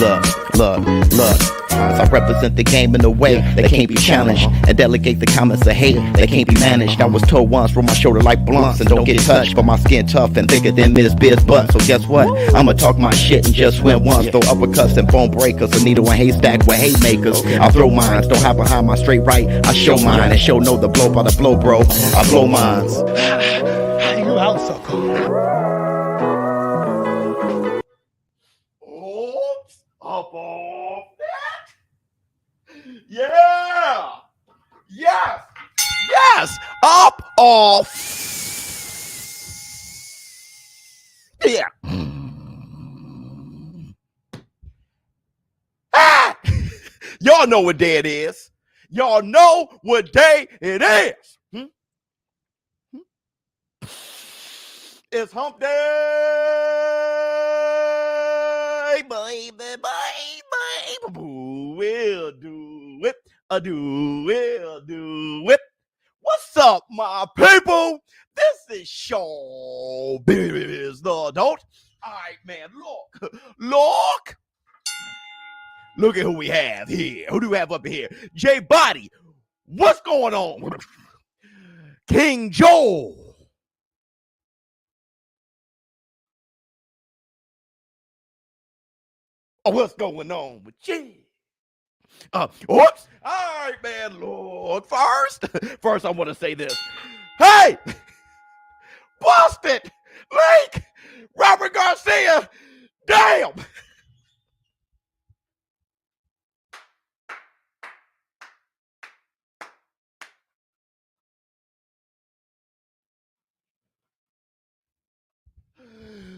Look. As I represent the game in a way that can't be challenged, and delegate the comments of hate that can't be managed. I was told once, roll my shoulder like blunts and don't get touched, but my skin tough and thicker than MSBizz butt. So guess what? I'ma talk my shit and just win once. Throw uppercuts and bone breakers, a needle and haystack with haymakers. I'll throw mines, don't hide behind my straight right. I show mine and show no the blow by the blow, bro. I blow mines. You out, sucker. Oops, up off that. Yeah. Yes. Up off. Yeah. Ah! Y'all know what day it is. Y'all know what day it is. It's hump day, baby. We'll do it. We'll do it. What's up, my people? This is ShowBizz, the adult. All right, man, look. Look at who we have here. Who do we have up here? J Body. What's going on? King Joel. Oh, what's going on with you? Oops. All right, man. Look, first I want to say this. Hey, busted, Lake, Robert Garcia. Damn.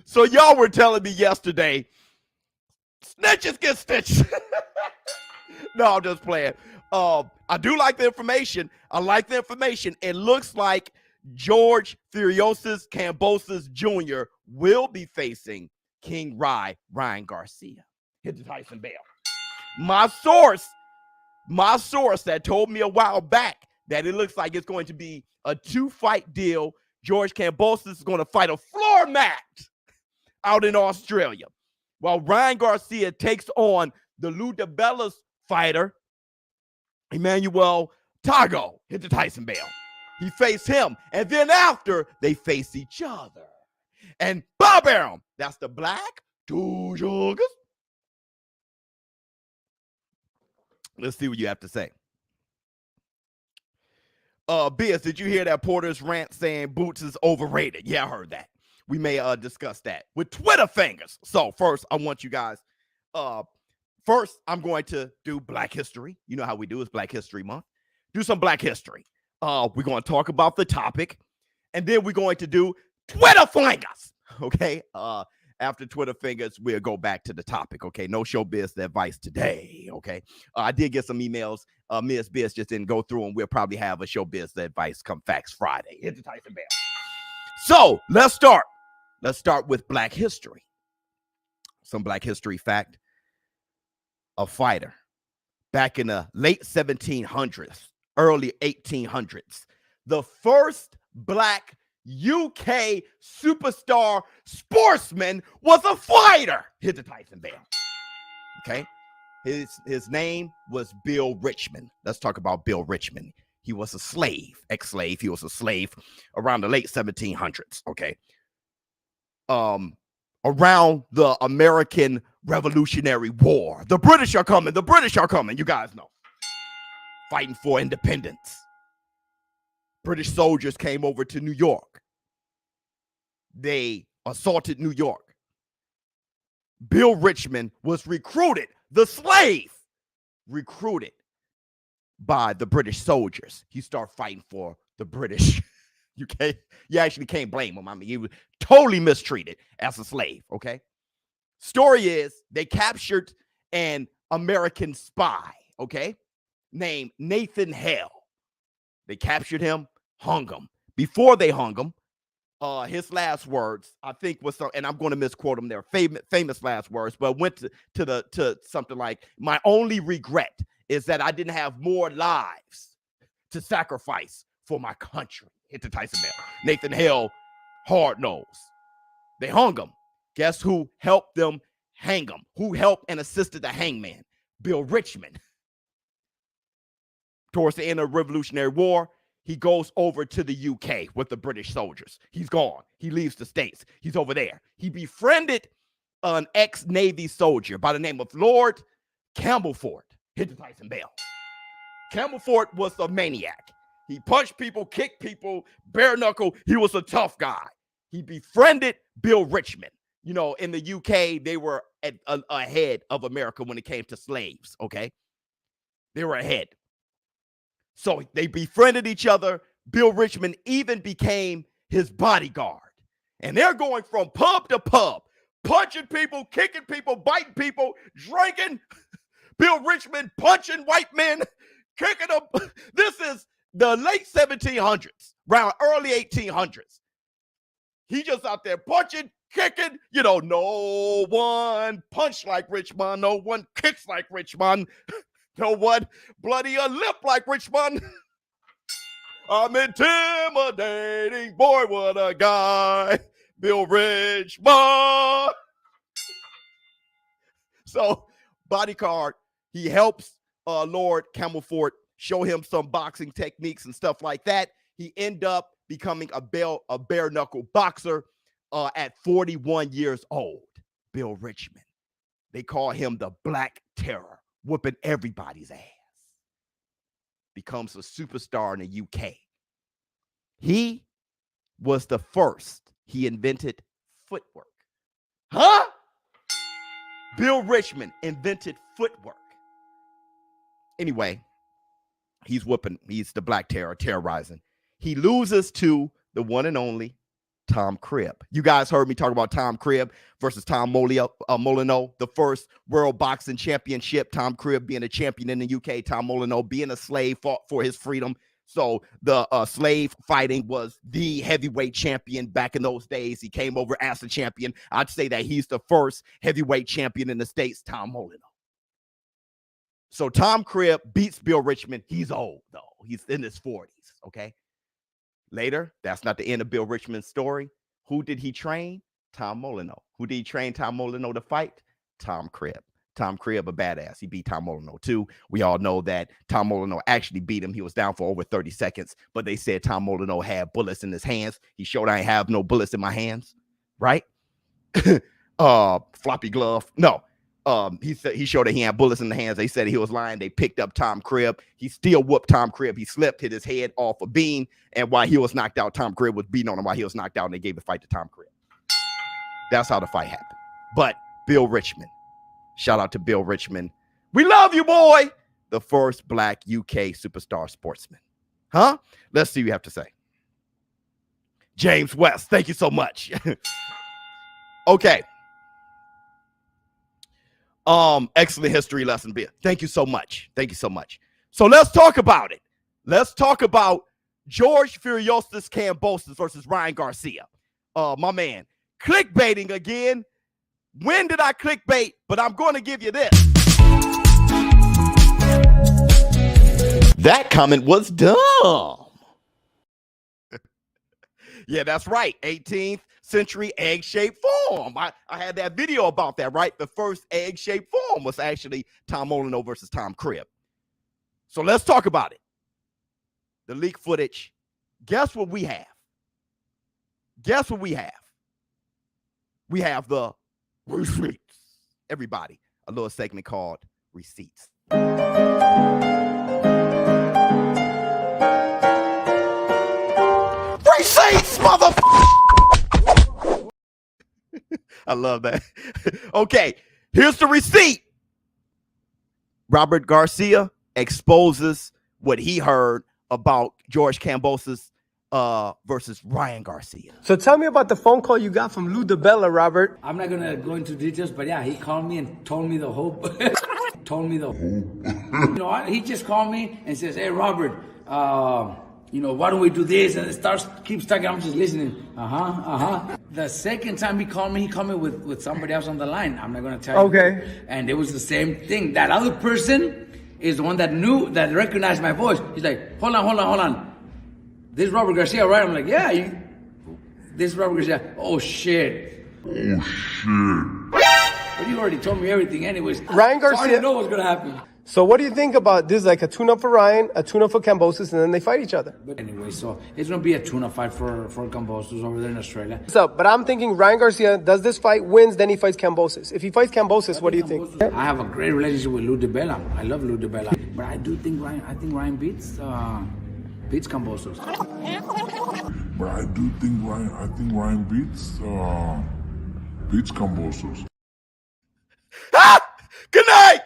So y'all were telling me yesterday, snitches get stitched. No, I'm just playing. I do like the information. I like the information. It looks like George Furiosus Kambosos Jr. will be facing King Ryan Garcia. Hit the Tyson Bell. My source that told me a while back that it looks like it's going to be a 2-fight deal. George Kambosos is going to fight a floor mat out in Australia, while Ryan Garcia takes on the Lou DiBella's fighter, Emmanuel Tago. Hit the Tyson Bell. He faced him, and then after, they face each other. And Bob Arum, that's the Black Two Sugars. Let's see what you have to say. Biz, did you hear that Porter's rant saying Boots is overrated? Yeah, I heard that. We may discuss that with Twitter fingers. So first, I want you guys, first, I'm going to do Black History. You know how we do, it's Black History Month. Do some Black History. We're going to talk about the topic, and then we're going to do Twitter fingers, okay? After Twitter fingers, we'll go back to the topic, okay? No ShowBizz advice today, okay? I did get some emails. Ms. Biz just didn't go through, and we'll probably have a ShowBizz advice come Facts Friday. Hit the Tyson Bell. So let's start. Let's start with Black history. Some Black history fact. A fighter back in the late 1700s, early 1800s, the first Black UK superstar sportsman was a fighter. Hit the Tyson Bell. Okay. His name was Bill Richmond. Let's talk about Bill Richmond. He was a slave, ex-slave. He was a slave around the late 1700s. Okay. Around the American Revolutionary War. The British are coming. The British are coming. You guys know. Fighting for independence. British soldiers came over to New York. They assaulted New York. Bill Richmond was recruited, the slave, recruited by the British soldiers. He started fighting for the British. You actually can't blame him. I mean, he was totally mistreated as a slave, okay? Story is they captured an American spy, okay, named Nathan Hale. They captured him, hung him. Before they hung him, his last words, I think was, and I'm going to misquote him there, famous last words, but went to something like, my only regret is that I didn't have more lives to sacrifice for my country. Hit the Tyson Bell. Nathan Hale, hard nose. They hung him. Guess who helped them hang him. Who helped and assisted the hangman? Bill Richmond. Towards the end of the Revolutionary War, he goes over to the UK with the British soldiers. He's gone. He leaves the States. He's over there. He befriended an ex-Navy soldier by the name of Lord Kambosos. Hit the Tyson Bell. Kambosos was a maniac. He punched people, kicked people, bare knuckle. He was a tough guy. He befriended Bill Richmond. You know, in the UK, they were ahead of America when it came to slaves, okay? They were ahead. So they befriended each other. Bill Richmond even became his bodyguard. And they're going from pub to pub, punching people, kicking people, biting people, drinking. Bill Richmond punching white men, kicking them. This is the late 1700s, around early 1800s. He just out there punching, kicking. You know, no one punched like Richmond. No one kicks like Richmond. No one bloody a lip like Richmond. I'm intimidating. Boy, what a guy. Bill Richmond. So, bodyguard, he helps Lord Kambosos show him some boxing techniques and stuff like that. He ended up becoming a bare knuckle boxer at 41 years old. Bill Richmond. They call him the Black Terror, whooping everybody's ass. Becomes a superstar in the UK. He was the first. He invented footwork. Huh? Bill Richmond invented footwork. Anyway, he's whooping. He's the Black Terror, terrorizing. He loses to the one and only Tom Cribb. You guys heard me talk about Tom Cribb versus Tom Molyneux, the first world boxing championship. Tom Cribb being a champion in the UK, Tom Molyneux being a slave, fought for his freedom. So the slave fighting was the heavyweight champion back in those days. He came over as a champion. I'd say that he's the first heavyweight champion in the States, Tom Molyneux. So Tom Cribb beats Bill Richmond. He's old, though. He's in his 40s, okay? Later, that's not the end of Bill Richmond's story. Who did he train? Tom Molyneux. Who did he train Tom Molyneux to fight? Tom Cribb. Tom Cribb, a badass. He beat Tom Molyneux too. We all know that Tom Molyneux actually beat him. He was down for over 30 seconds, but they said Tom Molyneux had bullets in his hands. He showed I ain't have no bullets in my hands, right? Floppy glove. No. He showed that he had bullets in the hands. They said he was lying. They picked up Tom Cribb. He still whooped Tom Cribb. He slipped, hit his head off a beam, and while he was knocked out, Tom Cribb was beating on him while he was knocked out, and they gave the fight to Tom Cribb. That's how the fight happened. But Bill Richmond, shout out to Bill Richmond. We love you, boy. The first Black UK superstar sportsman. Huh? Let's see what you have to say. James West, thank you so much. Okay. Excellent history lesson, Bill. Thank you so much. Thank you so much. So let's talk about it. Let's talk about George Furiosas Kambosos versus Ryan Garcia. My man, clickbaiting again. When did I clickbait? But I'm going to give you this. That comment was dumb. Yeah, that's right. 18th century egg-shaped form. I had that video about that, right? The first egg-shaped form was actually Tom Molyneux versus Tom Cribb. So let's talk about it. The leak footage. Guess what we have? Guess what we have? We have the receipts. Everybody, a little segment called Receipts. Receipts, motherfucker! I love that. Okay, here's the receipt. Robert Garcia exposes what he heard about George Kambosos versus Ryan Garcia. So tell me about the phone call you got from Lou DeBella, Robert. I'm not gonna go into details, but yeah, he called me and told me the whole. You know, he just called me and says, "Hey, Robert, you know, why don't we do this?" And it keeps talking. I'm just listening. The second time he called me with somebody else on the line. I'm not gonna tell you. Okay. And it was the same thing. That other person is the one that recognized my voice. He's like, hold on. This is Robert Garcia, right? I'm like, yeah, this is Robert Garcia. Oh shit. But you already told me everything anyways. Ryan So I Garcia- already know what's going to happen. So what do you think about this? Like a tune-up for Ryan, a tune-up for Kambosos, and then they fight each other. But anyway, so it's going to be a tuna fight for Kambosos over there in Australia. What's up? But I'm thinking Ryan Garcia does this fight, wins, then he fights Kambosos. If he fights Kambosos, what do you think? I have a great relationship with Lou DiBella. I love Lou DiBella. But I do think Ryan beats Kambosos. But I do think Ryan beats Kambosos. Ah! Good night.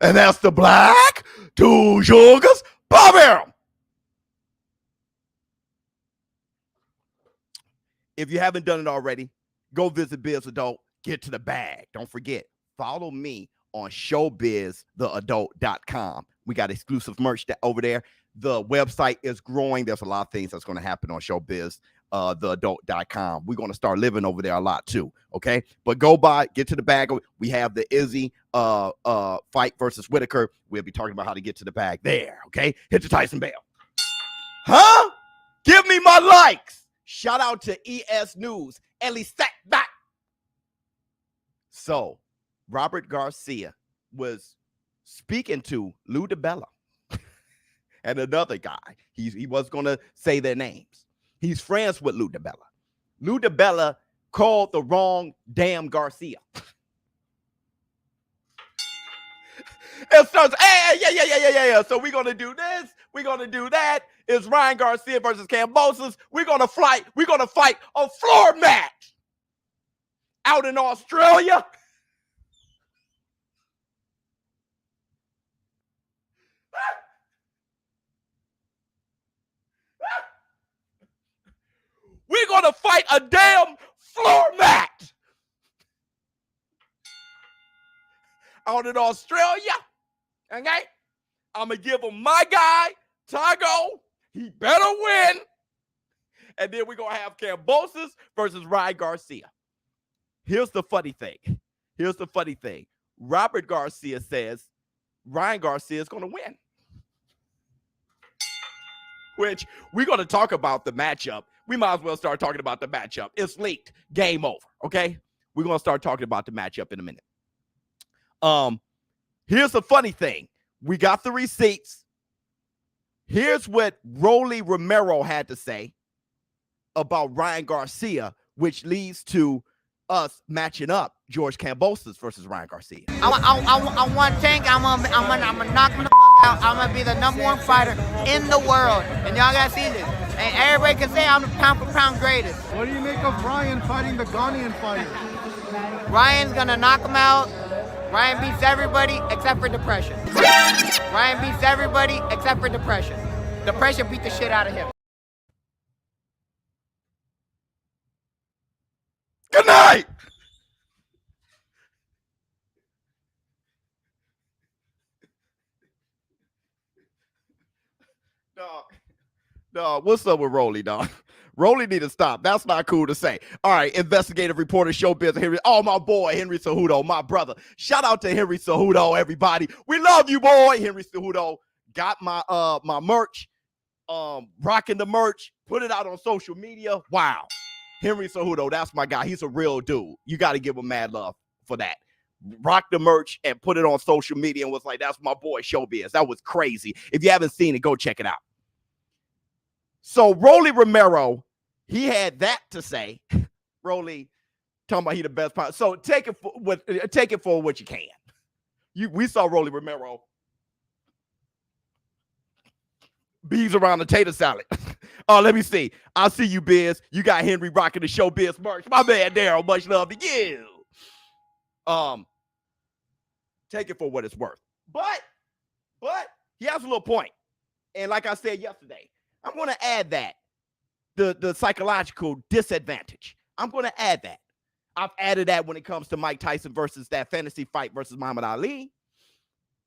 And that's the Black Two Sugars Pop Barrel. If you haven't done it already, go visit Biz Adult. Get to the bag. Don't forget, follow me on ShowBizTheAdult.com. We got exclusive merch over there. The website is growing. There's a lot of things that's going to happen on ShowBizTheAdult.com. We're going to start living over there a lot too. Okay, but go by, get to the bag. We have the Izzy fight versus Whitaker. We'll be talking about how to get to the bag there. Okay, hit the Tyson bell. Huh? Give me my likes. Shout out to ES News. Ellie sat back. So, Robert Garcia was speaking to Lou DiBella and another guy. He was going to say their names. He's friends with Lou DiBella. Lou DiBella called the wrong damn Garcia. It starts, hey, yeah. So we're going to do this. We're going to do that. It's Ryan Garcia versus Kambosos. We're going to fight a floor match out in Australia. We're going to fight a damn floor match out in Australia. Okay? I'm going to give him my guy, Tago. He better win. And then we're going to have Kambosos versus Ryan Garcia. Here's the funny thing. Robert Garcia says Ryan Garcia is going to win. Which we're going to talk about the matchup. We might as well start talking about the matchup. It's leaked. Game over. Okay? We're going to start talking about the matchup in a minute. Here's the funny thing. We got the receipts. Here's what Rolly Romero had to say about Ryan Garcia, which leads to us matching up George Kambosos versus Ryan Garcia. I want Tank. I'm gonna knock him the out. I'm gonna be the #1 fighter in the world, and y'all gotta see this. And everybody can say I'm the pound for pound greatest. What do you make of Ryan fighting the Ghanaian fighter? Ryan's gonna knock him out. Ryan beats everybody except for depression. Ryan beats everybody except for depression. Depression beat the shit out of him. Good night. Dog, what's up with Rolly, dog? Rolly need to stop. That's not cool to say. All right, investigative reporter, ShowBizz, Henry. Oh, my boy, Henry Cejudo, my brother. Shout out to Henry Cejudo, everybody. We love you, boy. Henry Cejudo got my my merch, rocking the merch, put it out on social media. Wow. Henry Cejudo, that's my guy. He's a real dude. You got to give him mad love for that. Rock the merch and put it on social media and was like, that's my boy, ShowBizz. That was crazy. If you haven't seen it, go check it out. So Rolly Romero, he had that to say. Rolly talking about he the best part. So take it for what you can. We saw Rolly Romero bees around the tater salad. Oh, let me see. I see you, Biz. You got Henry rocking the ShowBizz merch. My man, Daryl. Much love to you. Take it for what it's worth. But he has a little point. And like I said yesterday, I'm going to add that. The psychological disadvantage. I'm going to add that. I've added that when it comes to Mike Tyson versus that fantasy fight versus Muhammad Ali.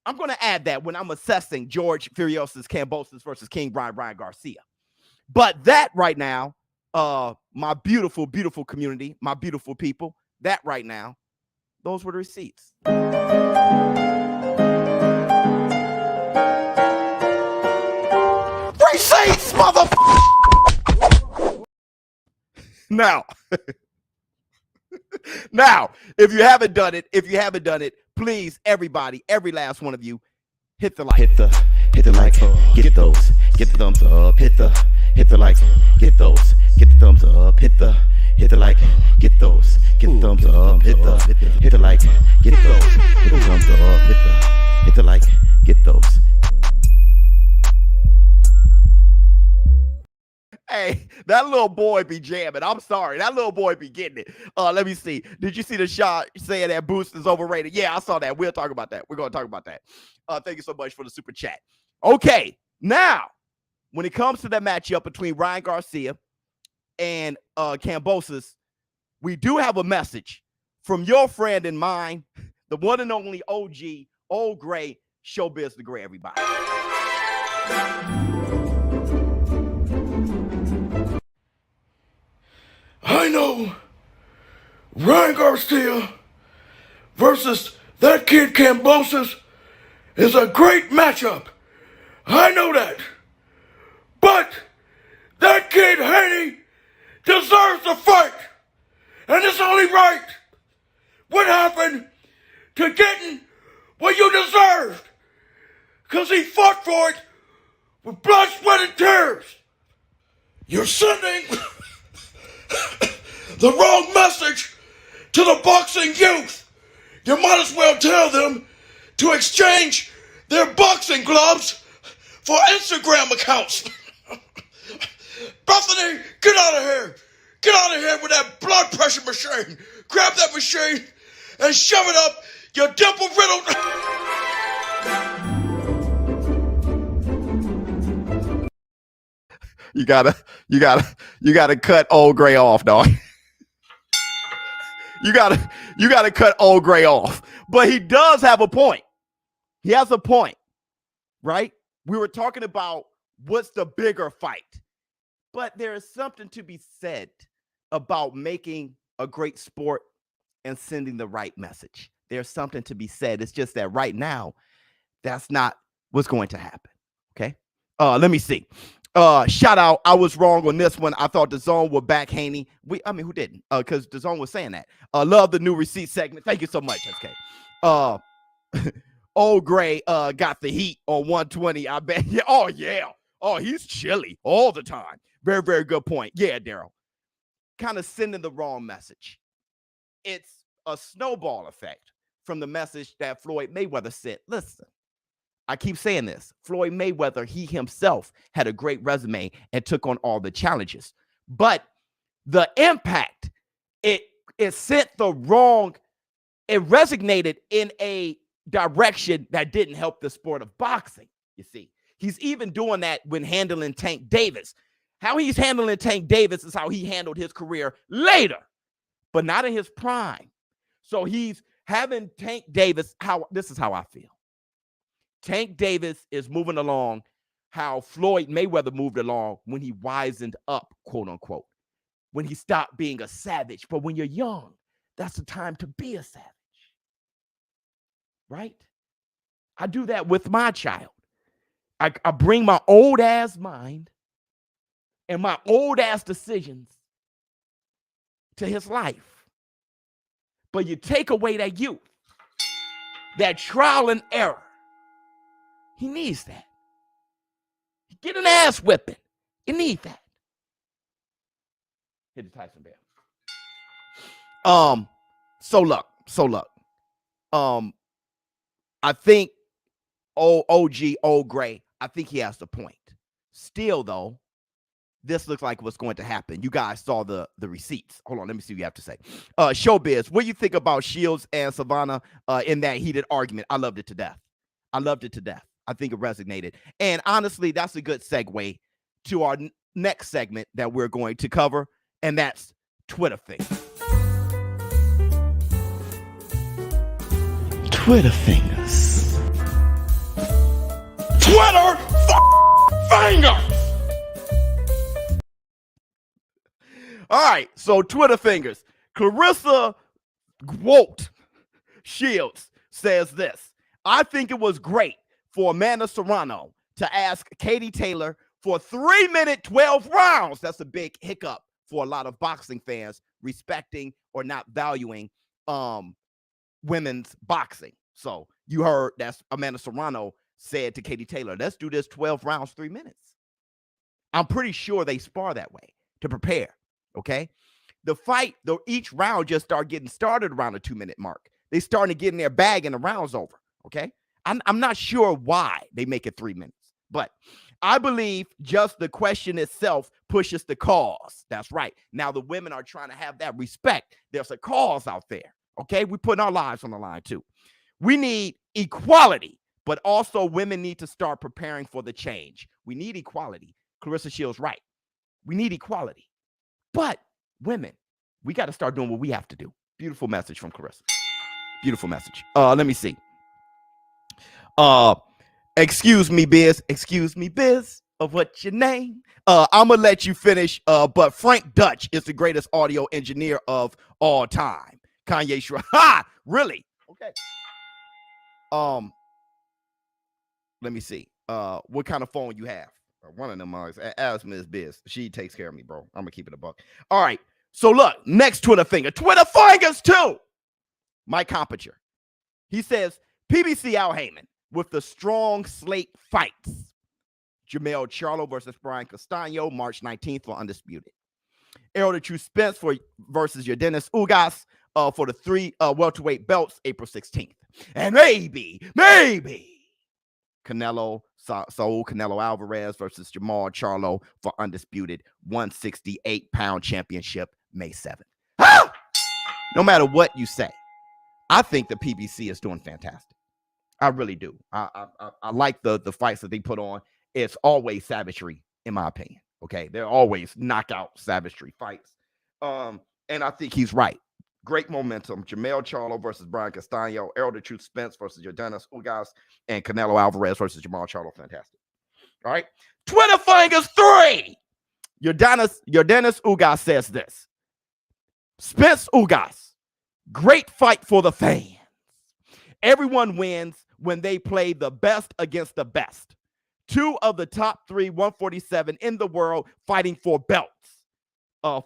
I'm going to add that when I'm assessing George Furiosa's Kambosos versus King Ryan Garcia. But that right now, my beautiful, beautiful community, my beautiful people, that right now, those were the receipts. Receipts, motherfucker! Now, if you haven't done it, please, everybody, every last one of you, hit the like. Hit the like, get those, get the thumbs up, hit the like, get those, get the thumbs up, hit the like, get those, get the thumbs up, hit the like, get those, hit the thumbs up, hit the like, get those. Hey, that little boy be jamming. I'm sorry. That little boy be getting it. Let me see. Did you see the shot saying that Boost is overrated? Yeah, I saw that. We'll talk about that. We're going to talk about that. Thank you so much for the super chat. Okay, now, when it comes to that matchup between Ryan Garcia and Kambosos, we do have a message from your friend and mine, the one and only OG, Old Gray, ShowBizz the Gray, everybody. I know Ryan Garcia versus that kid Kambosos is a great matchup. I know that. But that kid Haney deserves to fight. And it's only right. What happened to getting what you deserved? Because he fought for it with blood, sweat, and tears. You're sending the wrong message to the boxing youth. You might as well tell them to exchange their boxing gloves for Instagram accounts. Bethany, get out of here. Get out of here with that blood pressure machine. Grab that machine and shove it up your dimple riddled. You gotta cut Old Gray off, dog. You gotta cut Old Gray off. But he does have a point. He has a point, right? We were talking about what's the bigger fight. But there is something to be said about making a great sport and sending the right message. There's something to be said. It's just that right now, that's not what's going to happen. Okay. Let me see. Shout out. I was wrong on this one. I thought the zone would back Haney. Who didn't? Because the zone was saying that. Love the new receipt segment. Thank you so much, SK. Old Gray got the heat on 120. I bet. Yeah. Oh, yeah. Oh, he's chilly all the time. Very, very good point. Yeah, Daryl. Kind of sending the wrong message. It's a snowball effect from the message that Floyd Mayweather sent. Listen, I keep saying this. Floyd Mayweather, he himself had a great resume and took on all the challenges. But the impact, it sent the wrong, it resonated in a direction that didn't help the sport of boxing, you see. He's even doing that when handling Tank Davis. How he's handling Tank Davis is how he handled his career later, but not in his prime. So he's having Tank Davis, this is how I feel. Tank Davis is moving along how Floyd Mayweather moved along when he wisened up, quote unquote, when he stopped being a savage. But when you're young, that's the time to be a savage, right? I do that with my child. I bring my old ass mind and my old ass decisions to his life. But you take away that youth, that trial and error. He needs that. Get an ass whipping. You need that. Hit the Tyson Bear. So look. I think OG, Old Gray, I think he has the point. Still, though, this looks like what's going to happen. You guys saw the receipts. Hold on, let me see what you have to say. ShowBizz, what do you think about Shields and Savannah in that heated argument? I loved it to death. I think it resonated. And honestly, that's a good segue to our next segment that we're going to cover, and that's Twitter fingers. Twitter fingers. Twitter fingers. All right, so Twitter fingers. Clarissa Gwolt Shields says this. I think it was great for Amanda Serrano to ask Katie Taylor for 3-minute 12 rounds. That's a big hiccup for a lot of boxing fans respecting or not valuing women's boxing. So you heard that's Amanda Serrano said to Katie Taylor, let's do this 12 rounds, 3 minutes. I'm pretty sure they spar that way to prepare, okay? The fight, though, each round just start getting started around the 2-minute mark. They starting to get in their bag and the round's over, okay? I'm not sure why they make it 3 minutes, but I believe just the question itself pushes the cause. That's right. Now the women are trying to have that respect. There's a cause out there, okay? We're putting our lives on the line too. We need equality, but also women need to start preparing for the change. We need equality. Clarissa Shields right. We need equality. But women, we got to start doing what we have to do. Beautiful message from Clarissa. Beautiful message. Let me see. Excuse me, Biz. Excuse me, Biz. Of what's your name? I'm gonna let you finish. But Frank Dutch is the greatest audio engineer of all time. Kanye Shrug. Ha! Really? Okay. Let me see. What kind of phone you have? One of them ask Ms. Biz. She takes care of me, bro. I'm gonna keep it a buck. All right. So look, next Twitter fingers too. Mike Compiture. He says PBC Al Heyman with the strong slate fights. Jamel Charlo versus Brian Castano, March 19th for Undisputed. Errol the True Spence versus your Dennis Ugas for the 3 welterweight belts, April 16th. And maybe Saul Canelo Alvarez versus Jamal Charlo for Undisputed 168-pound championship, May 7th. Ah! No matter what you say, I think the PBC is doing fantastic. I really do. I like the fights that they put on. It's always savagery, in my opinion. Okay, they're always knockout savagery fights. And I think he's right. Great momentum. Jamel Charlo versus Brian Castano, Errol the Truth Spence versus Yordenis Ugas, and Canelo Alvarez versus Jamal Charlo. Fantastic. All right. Twitter fingers 3. Yordenis Ugas says this. Spence Ugas, great fight for the fans. Everyone wins when they play the best against the best. 2 of the top 3 147 in the world fighting for belts.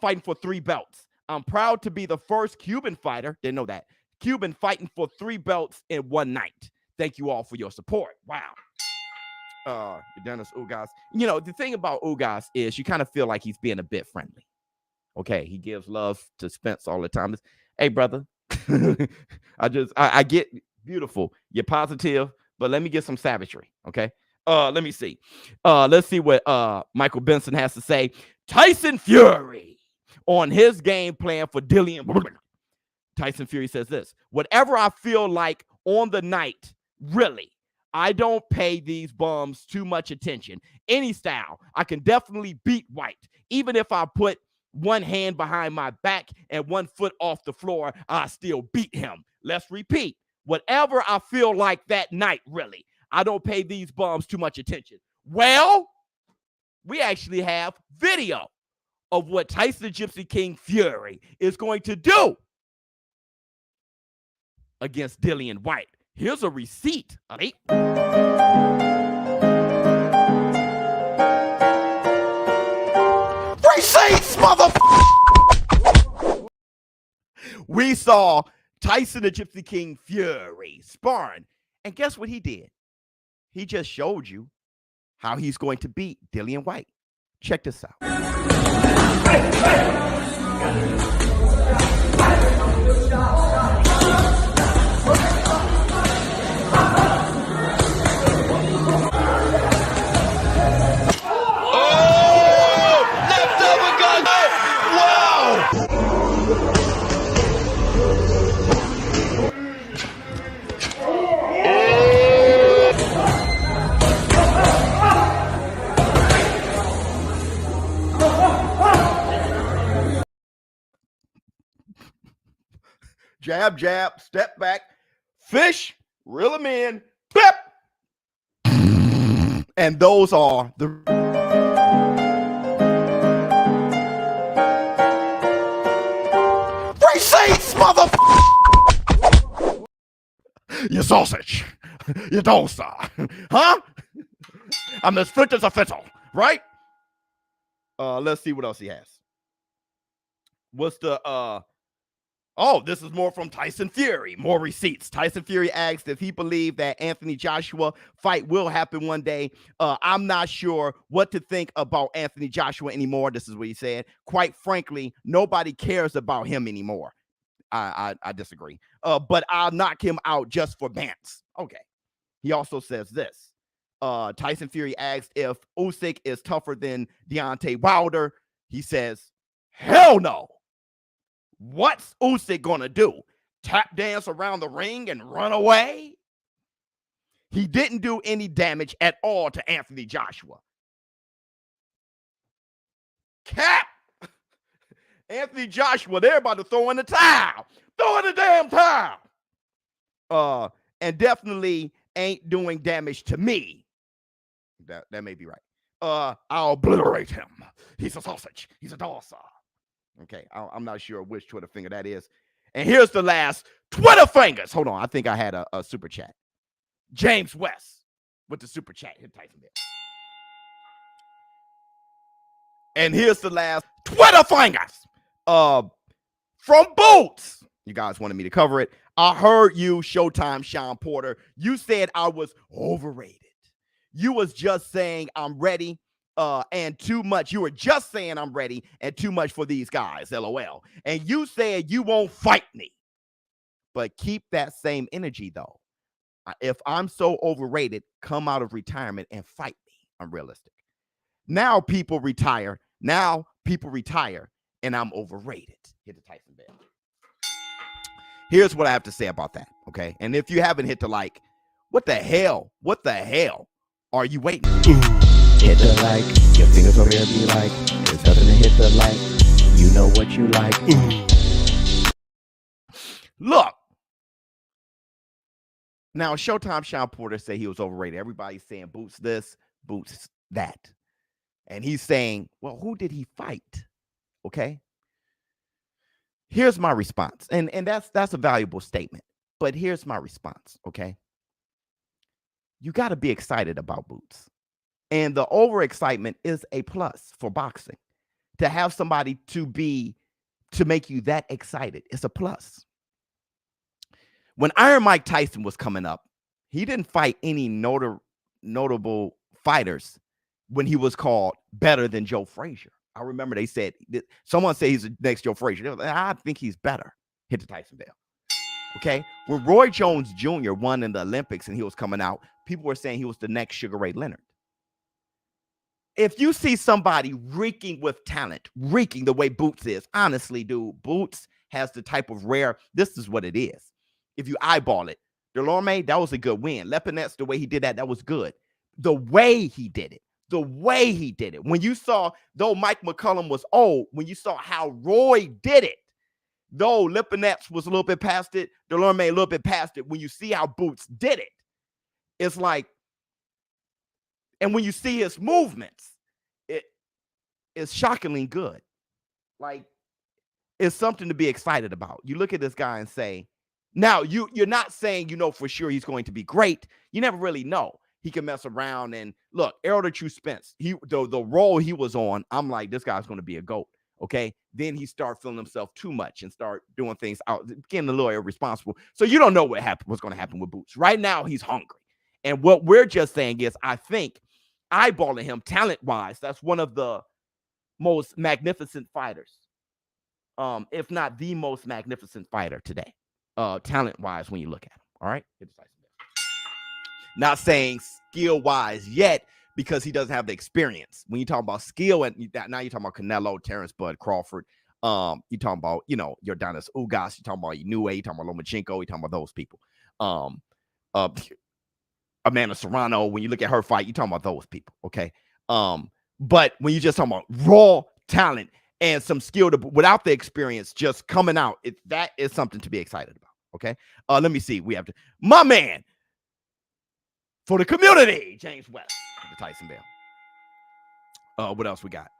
Fighting for 3 belts. I'm proud to be the first Cuban fighter, didn't know that, Cuban fighting for 3 belts in one night. Thank you all for your support. Wow. Dennis Ugas. You know, the thing about Ugas is you kind of feel like he's being a bit friendly. Okay, he gives love to Spence all the time. Hey, brother, I get beautiful. You're positive, but let me get some savagery, okay? Let me see. Let's see what Michael Benson has to say. Tyson Fury on his game plan for Dillian. Tyson Fury says this. Whatever I feel like on the night, really, I don't pay these bums too much attention. Any style, I can definitely beat White. Even if I put one hand behind my back and 1 foot off the floor, I still beat him. Let's repeat. Whatever I feel like that night, really, I don't pay these bums too much attention. Well, we actually have video of what Tyson Gypsy King Fury is going to do against Dillian White. Here's a receipt. Receipts, motherfucker! We saw Tyson the Gypsy King Fury sparring. And guess what he did? He just showed you how he's going to beat Dillian White. Check this out. Jab, jab, step back, fish, reel him in, pep. And those are the receipts, motherfucker. You sausage. You dosa. Huh? I'm as fit as a fiddle, right? Let's see what else he has. What's the oh, this is more from Tyson Fury. More receipts. Tyson Fury asked if he believed that Anthony Joshua fight will happen one day. I'm not sure what to think about Anthony Joshua anymore. This is what he said. Quite frankly, nobody cares about him anymore. I disagree. But I'll knock him out just for bants. Okay. He also says this. Tyson Fury asked if Usyk is tougher than Deontay Wilder. He says, hell no. What's Usyk gonna do? Tap dance around the ring and run away? He didn't do any damage at all to Anthony Joshua. Cap! Anthony Joshua, they're about to throw in the towel. Throw in the damn towel. And definitely ain't doing damage to me. That may be right. I'll obliterate him. He's a sausage. He's a dosa. Okay, I'm not sure which Twitter finger that is. And here's the last Twitter fingers. Hold on, I think I had a super chat. James West with the super chat. Hit Tyson there. And here's the last Twitter fingers. From Boots. You guys wanted me to cover it. I heard you, Showtime Sean Porter. You said I was overrated. You was just saying I'm ready and too much. You were just saying I'm ready and too much for these guys, LOL. And you said you won't fight me. But keep that same energy, though. If I'm so overrated, come out of retirement and fight me. I'm realistic. Now people retire. And I'm overrated. Hit the Tyson bell. Here's what I have to say about that, okay? And if you haven't hit the like, what the hell are you waiting for? Hit the like, your fingers over there be like, there's nothing to hit the like, you know what you like. Look, now Showtime Sean Porter said he was overrated. Everybody's saying Boots this, Boots that. And he's saying, well, who did he fight? Okay. Here's my response. And that's a valuable statement. But here's my response, okay? You got to be excited about Boots. And the overexcitement is a plus for boxing. To have somebody to make you that excited, it's a plus. When Iron Mike Tyson was coming up, he didn't fight any notable fighters when he was called better than Joe Frazier. I remember they said, someone said he's the next Joe Frazier. Like, I think he's better. Hit the Tyson bell. Okay? When Roy Jones Jr. won in the Olympics and he was coming out, people were saying he was the next Sugar Ray Leonard. If you see somebody reeking with talent, reeking the way Boots is, honestly, dude, Boots has the type of rare, this is what it is. If you eyeball it, Delorme, that was a good win. Lepinets, the way he did that was good. The way he did it. When you saw, though Mike McCullum was old, when you saw how Roy did it, though Lipinets was a little bit past it, Delorme a little bit past it, when you see how Boots did it, it's like, and when you see his movements, it is shockingly good. Like, it's something to be excited about. You look at this guy and say, now you're not saying you know for sure he's going to be great. You never really know. He can mess around and look, Errol the True Spence. The role he was on, I'm like, this guy's going to be a GOAT. Okay. Then he start feeling himself too much and start doing things out, getting a little irresponsible. So you don't know what's going to happen with Boots. Right now, he's hungry. And what we're just saying is, I think eyeballing him talent-wise, that's one of the most magnificent fighters. If not the most magnificent fighter today, talent-wise, when you look at him. All right. Not saying skill-wise yet, because he doesn't have the experience. When you talk about skill, and now you're talking about Canelo, Terrence Bud Crawford. You're talking about, Yordanis Ugas. You're talking about Inoue. You're talking about Lomachenko. You're talking about those people. Amanda Serrano. When you look at her fight, you're talking about those people. Okay. But when you just talking about raw talent and some skill without the experience just coming out, that is something to be excited about. Okay. Let me see. We have to, my man, for the community, James West, the Tyson bell. What else we got?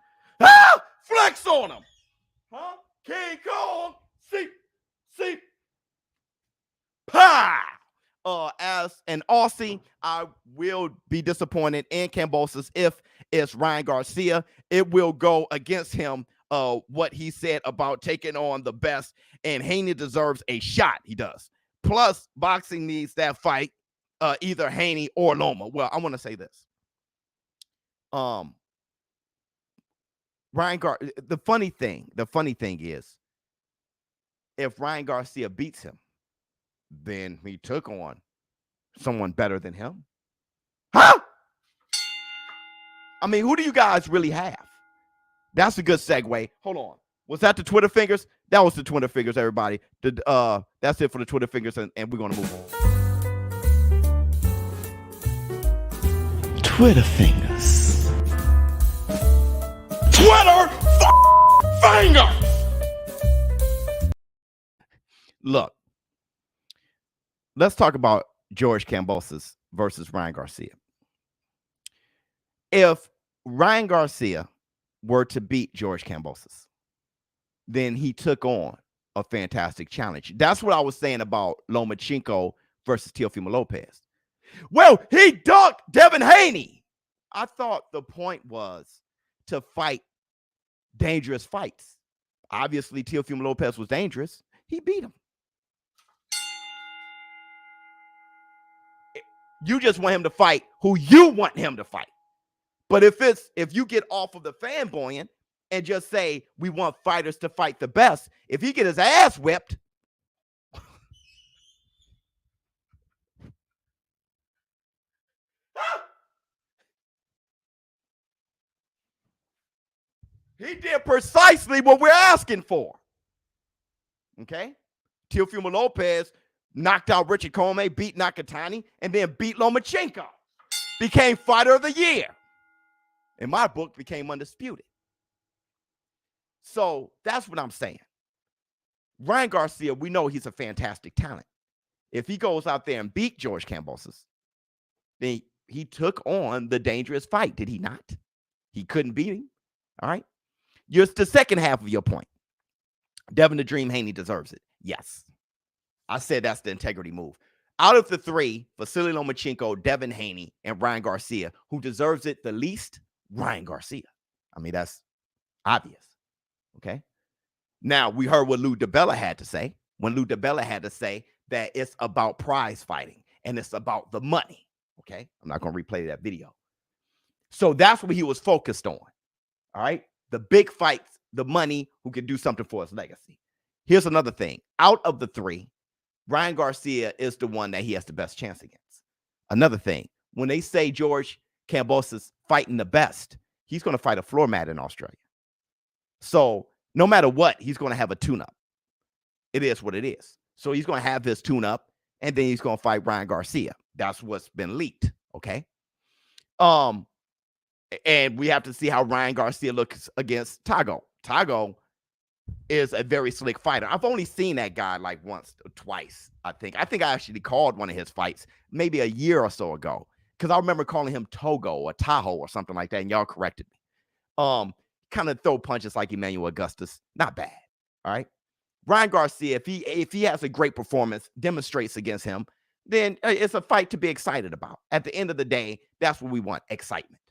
Flex on him. Huh? King Kong. See. Pow. as an Aussie, I will be disappointed in Kambosos if it's Ryan Garcia. It will go against him, what he said about taking on the best, and Haney deserves a shot. He does. Plus, boxing needs that fight, either Haney or Loma. Well, I want to say this. The funny thing is, if Ryan Garcia beats him, then he took on someone better than him. Huh? I mean, who do you guys really have? That's a good segue. Hold on. Was that the Twitter fingers? That was the Twitter fingers, everybody. That's it for the Twitter fingers, and we're going to move on. Twitter fingers. Twitter fingers. Look, let's talk about George Kambosos versus Ryan Garcia. If Ryan Garcia were to beat George Kambosos, then he took on a fantastic challenge. That's what I was saying about Lomachenko versus Teofimo Lopez. Well, he dunked Devin Haney. I thought the point was to fight dangerous fights. Obviously, Teofimo Lopez was dangerous. He beat him. You just want him to fight who you want him to fight. But if you get off of the fanboying and just say we want fighters to fight the best, if he get his ass whipped, he did precisely what we're asking for. Okay? Teofimo Lopez knocked out Richard Commey, beat Nakatani, and then beat Lomachenko. Became fighter of the year. In my book, became undisputed. So that's what I'm saying. Ryan Garcia, we know he's a fantastic talent. If he goes out there and beat George Kambosos, then he took on the dangerous fight, did he not? He couldn't beat him. All right. Just the second half of your point. Devin the Dream Haney deserves it. Yes. I said that's the integrity move. Out of the three, Vasily Lomachenko, Devin Haney, and Ryan Garcia, who deserves it the least? Ryan Garcia. I mean, that's obvious. Okay. Now, we heard what Lou DiBella had to say. When Lou DiBella had to say that it's about prize fighting and it's about the money. Okay. I'm not going to replay that video. So that's what he was focused on. All right. The big fights, the money, who can do something for his legacy. Here's another thing. Out of the three, Ryan Garcia is the one that he has the best chance against. Another thing, when they say George Kambosos fighting the best, he's going to fight a floor mat in Australia. So no matter what, he's going to have a tune-up. It is what it is. So he's going to have his tune-up, and then he's going to fight Ryan Garcia. That's what's been leaked, okay? And we have to see how Ryan Garcia looks against Tago. Tago is a very slick fighter. I've only seen that guy like once or twice, I think. I think I actually called one of his fights maybe a year or so ago, because I remember calling him Togo or Tahoe or something like that, and y'all corrected me. Kind of throw punches like Emmanuel Augustus. Not bad, all right? Ryan Garcia, if he has a great performance, demonstrates against him, then it's a fight to be excited about. At the end of the day, that's what we want, excitement.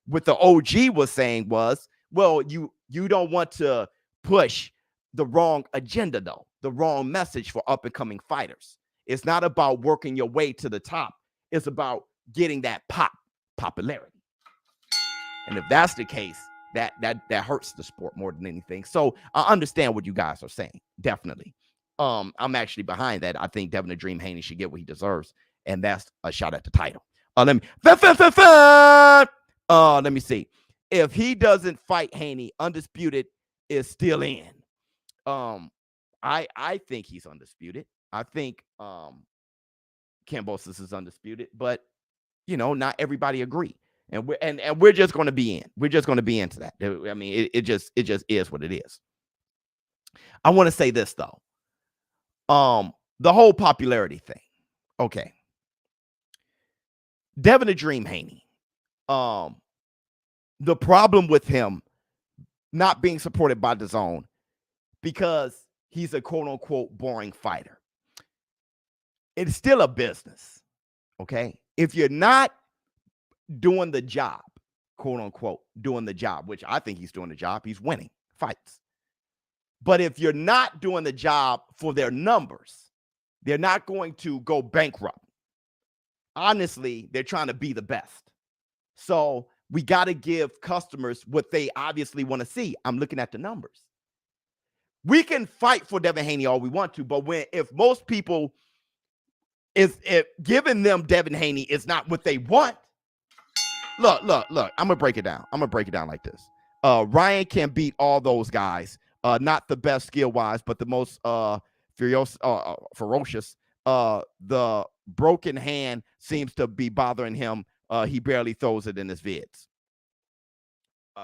What the OG was saying was, well, you don't want to push the wrong agenda, though, the wrong message for up-and-coming fighters. It's not about working your way to the top. It's about getting that popularity. And if that's the case, that hurts the sport more than anything. So I understand what you guys are saying, definitely. I'm actually behind that. I think Devin the Dream Haney should get what he deserves, and that's a shot at the title. Let me see. If he doesn't fight Haney, undisputed is still in. I think he's undisputed. I think Kambosos is undisputed, but not everybody agree. And we're just going to be in. We're just going to be into that. I mean, it just is what it is. I want to say this though. The whole popularity thing. Okay. Devin the Dream Haney. The problem with him not being supported by DAZN because he's a quote unquote boring fighter. it's still a business. Okay. If you're not doing the job, quote unquote, doing the job, which I think he's doing the job, he's winning fights. But if you're not doing the job for their numbers, they're not going to go bankrupt. Honestly, they're trying to be the best. So we got to give customers what they obviously want to see. I'm looking at the numbers. We can fight for Devin Haney all we want to, but if most people if giving them Devin Haney is not what they want, look. I'm gonna break it down. I'm gonna break it down like this. Ryan can beat all those guys. Not the best skill wise, but the most ferocious. The broken hand seems to be bothering him. He barely throws it in his vids.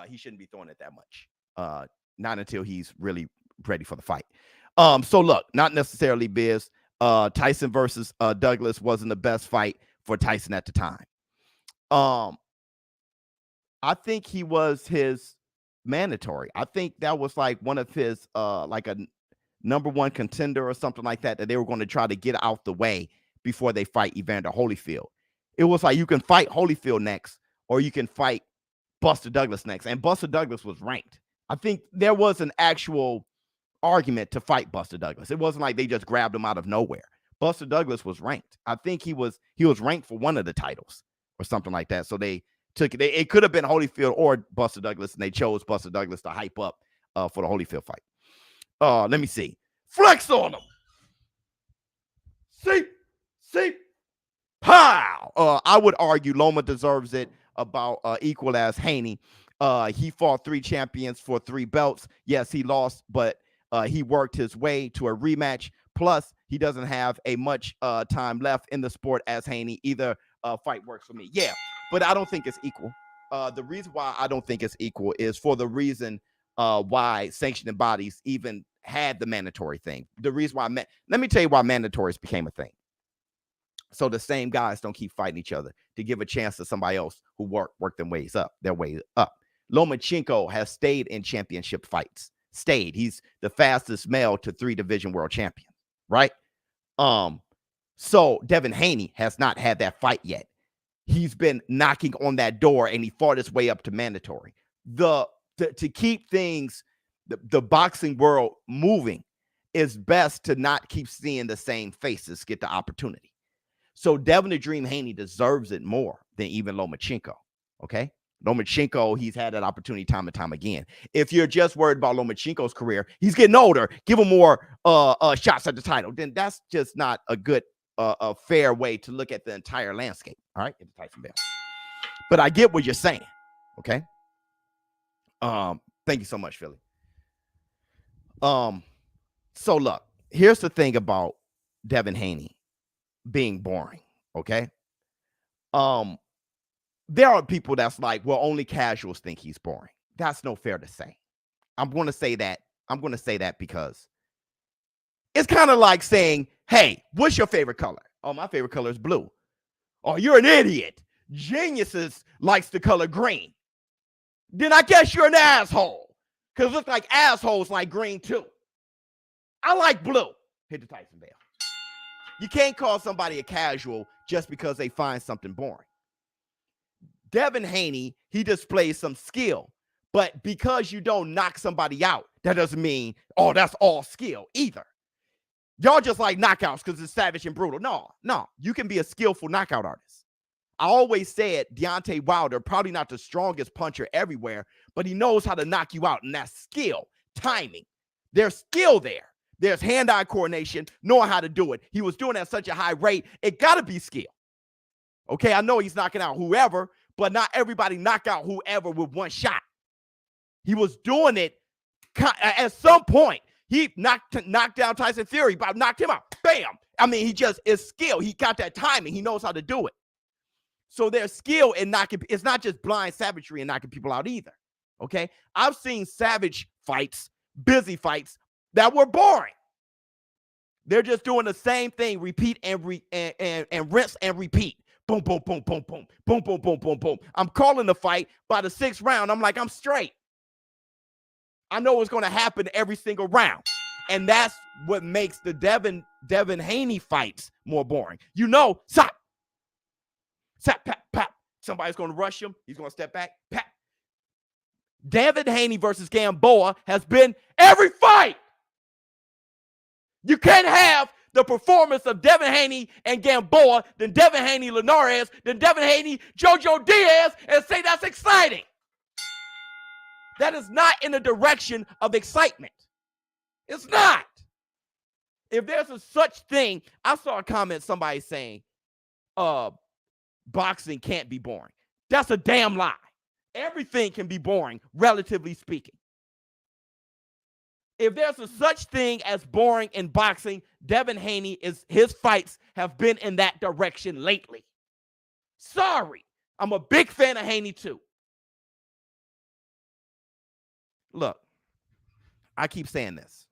He shouldn't be throwing it that much. Not until he's really ready for the fight. So look, not necessarily Biz. Tyson versus Douglas wasn't the best fight for Tyson at the time. I think he was his mandatory. I think that was like one of his like a number one contender or something like that they were going to try to get out the way before they fight Evander Holyfield. It was like you can fight Holyfield next or you can fight Buster Douglas next. And Buster Douglas was ranked. I think there was an actual argument to fight Buster Douglas. It wasn't like they just grabbed him out of nowhere. Buster Douglas was ranked. I think he was ranked for one of the titles or something like that. So they took it. It could have been Holyfield or Buster Douglas, and they chose Buster Douglas to hype up for the Holyfield fight. Let me see. Flex on him. See. Pow. I would argue Loma deserves it about equal as Haney. He fought 3 champions for 3 belts. Yes, he lost, but he worked his way to a rematch. Plus, he doesn't have a much time left in the sport as Haney. Either fight works for me. Yeah, but I don't think it's equal. The reason why I don't think it's equal is for the reason why sanctioning bodies even had the mandatory thing. The reason why, let me tell you why mandatories became a thing. So the same guys don't keep fighting each other to give a chance to somebody else who work their way up. Lomachenko has stayed in championship fights. He's the fastest male to 3 division world champion, right? So Devin Haney has not had that fight yet. He's been knocking on that door and he fought his way up to mandatory. To keep things, the boxing world moving, is best to not keep seeing the same faces get the opportunity. So Devin the Dream Haney deserves it more than even Lomachenko. Okay. Lomachenko, he's had that opportunity time and time again. If you're just worried about Lomachenko's career, he's getting older, give him more shots at the title, then that's just not a good, a fair way to look at the entire landscape. All right, get the Tyson bell. But I get what you're saying. Okay. Thank you so much, Philly. So look, here's the thing about Devin Haney being boring. Okay. There are people that's like, well, only casuals think he's boring. That's no fair to say. I'm going to say that because it's kind of like saying, hey, what's your favorite color? Oh, my favorite color is blue. Oh, you're an idiot. Geniuses likes the color green. Then I guess you're an asshole. Because it looks like assholes like green too. I like blue. Hit the Tyson bell. You can't call somebody a casual just because they find something boring. Devin Haney, he displays some skill, but because you don't knock somebody out, that doesn't mean, oh, that's all skill either. Y'all just like knockouts because it's savage and brutal. No, you can be a skillful knockout artist. I always said Deontay Wilder, probably not the strongest puncher everywhere, but he knows how to knock you out, and that's skill, timing. There's skill there. There's hand-eye coordination, knowing how to do it. He was doing it at such a high rate, it got to be skill. Okay, I know he's knocking out whoever, but not everybody knock out whoever with one shot. He was doing it at some point. He knocked down Tyson Fury, but knocked him out. Bam. I mean, it's skill. He got that timing. He knows how to do it. So there's skill in knocking. It's not just blind savagery and knocking people out either. Okay, I've seen savage fights, busy fights that were boring. They're just doing the same thing, repeat and rinse and repeat. Boom, boom, boom, boom, boom, boom, boom, boom, boom, boom. I'm calling the fight by the 6th round. I'm like, I'm straight. I know what's going to happen every single round. And that's what makes the Devin Haney fights more boring. You know, stop, pap, pap. Somebody's going to rush him. He's going to step back, pap. Devin Haney versus Gamboa has been every fight. You can't have the performance of Devin Haney and Gamboa, then Devin Haney Linares, then Devin Haney Jojo Diaz, and say that's exciting. That is not in the direction of excitement. It's not. If there's a such thing, I saw a comment, somebody saying, boxing can't be boring. That's a damn lie. Everything can be boring, relatively speaking. If there's a such thing as boring in boxing, Devin Haney, his fights have been in that direction lately. Sorry. I'm a big fan of Haney too. Look, I keep saying this.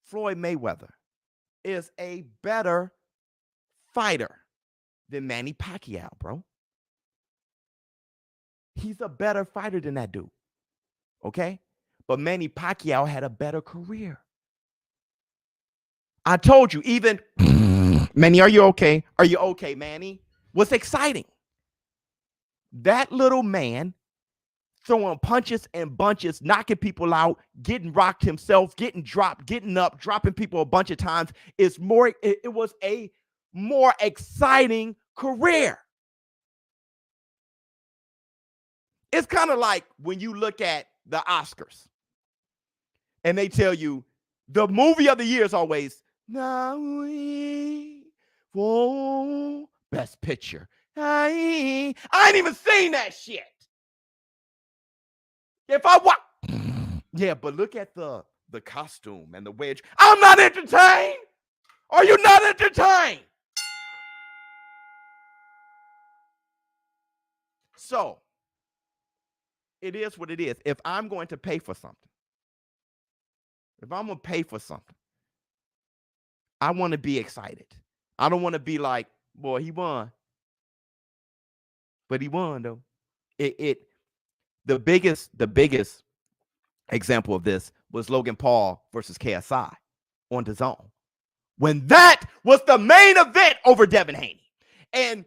Floyd Mayweather is a better fighter than Manny Pacquiao, bro. He's a better fighter than that dude. Okay? But Manny Pacquiao had a better career. I told you, even Manny, are you okay? Are you okay, Manny? Was exciting. That little man throwing punches and bunches, knocking people out, getting rocked himself, getting dropped, getting up, dropping people a bunch of times is more. It was a more exciting career. It's kind of like when you look at the Oscars and they tell you the movie of the year is always for Best Picture. I ain't even seen that shit. If I watch, yeah, but look at the costume and the wedge. I'm not entertained. Are you not entertained? So it is what it is. If I'm going to pay for something, I want to be excited. I don't want to be like, boy, he won. But he won though. The biggest example of this was Logan Paul versus KSI on DAZN. When that was the main event over Devin Haney. And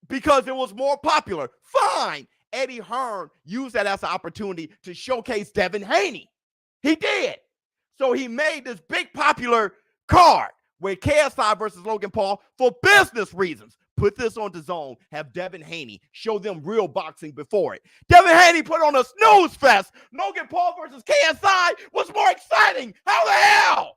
because it was more popular, fine. Eddie Hearn used that as an opportunity to showcase Devin Haney. He did. So he made this big popular card where KSI versus Logan Paul for business reasons. Put this on DAZN, have Devin Haney show them real boxing before it. Devin Haney put on a snooze fest. Logan Paul versus KSI was more exciting. How the hell?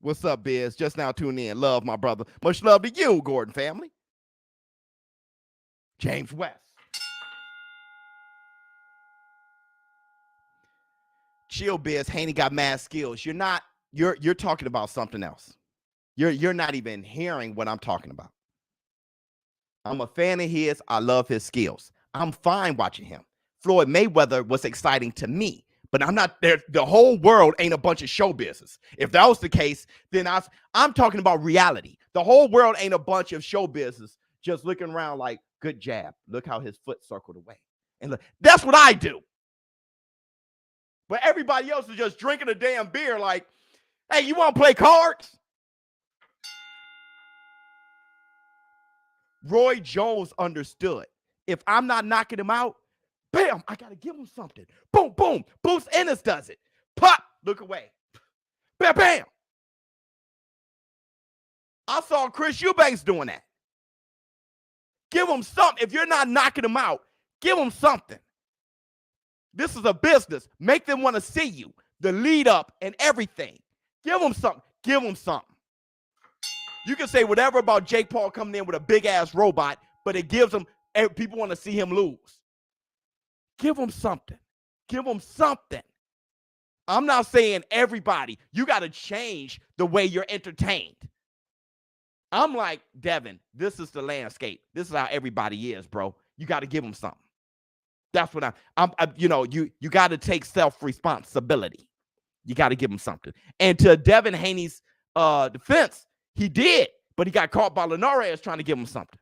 What's up, Biz? Just now tuning in. Love, my brother. Much love to you, Gordon family. James West. Chill, Biz. Haney got mad skills. You're talking about something else. You're not even hearing what I'm talking about. I'm a fan of his. I love his skills. I'm fine watching him. Floyd Mayweather was exciting to me. But I'm not there. The whole world ain't a bunch of show business. If that was the case, then I'm talking about reality. The whole world ain't a bunch of show business just looking around like, good jab. Look how his foot circled away. And look, that's what I do. But everybody else is just drinking a damn beer like, hey, you want to play cards? Roy Jones understood. If I'm not knocking him out, bam, I got to give him something. Boom, boom. Bruce Ennis does it. Pop, look away. Bam, bam. I saw Chris Eubanks doing that. Give him something. If you're not knocking him out, give him something. This is a business. Make them want to see you. The lead up and everything. Give them something. Give them something. You can say whatever about Jake Paul coming in with a big-ass robot, but it gives them, people want to see him lose. Give them something. Give them something. I'm not saying everybody. You got to change the way you're entertained. I'm like, Devin, this is the landscape. This is how everybody is, bro. You got to give them something. That's what I'm you know, you got to take self-responsibility. You got to give him something. And to Devin Haney's defense, he did, but he got caught by Linares trying to give him something.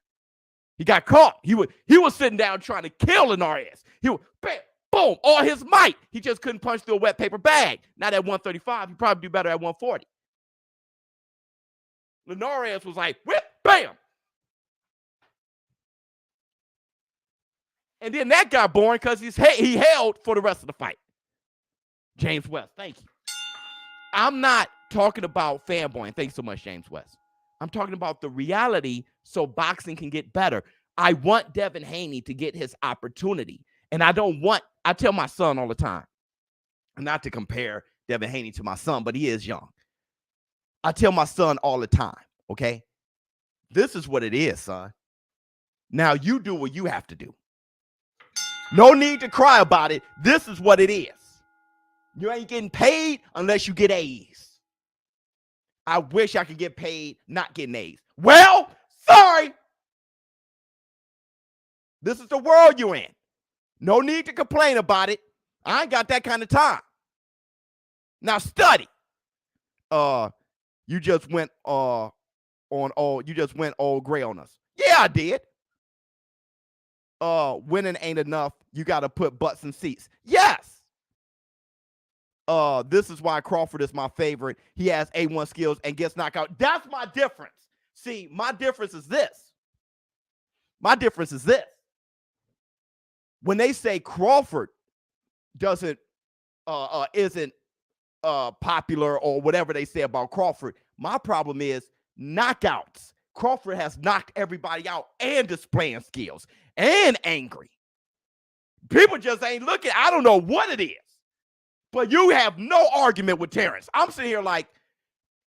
He got caught. He was sitting down trying to kill Linares. He was bam, boom, all his might. He just couldn't punch through a wet paper bag. Not at 135. He probably do better at 140. Linares was like, whip, bam. And then that got boring because he held for the rest of the fight. James West, thank you. I'm not talking about fanboying. Thanks so much, James West. I'm talking about the reality so boxing can get better. I want Devin Haney to get his opportunity. And I tell my son all the time, not to compare Devin Haney to my son, but he is young. I tell my son all the time, okay? This is what it is, son. Now you do what you have to do. No need to cry about it. This is what it is. You ain't getting paid unless you get A's. I wish I could get paid not getting A's. Well, sorry. This is the world you're in. No need to complain about it. I ain't got that kind of time. Now study. You just went all gray on us. Yeah, I did. Winning ain't enough. You got to put butts in seats. Yes. This is why Crawford is my favorite. He has A1 skills and gets knocked out. That's my difference. See, my difference is this. When they say Crawford isn't popular or whatever they say about Crawford, my problem is knockouts. Crawford has knocked everybody out and displaying skills and angry. People just ain't looking. I don't know what it is. But you have no argument with Terrence. I'm sitting here like,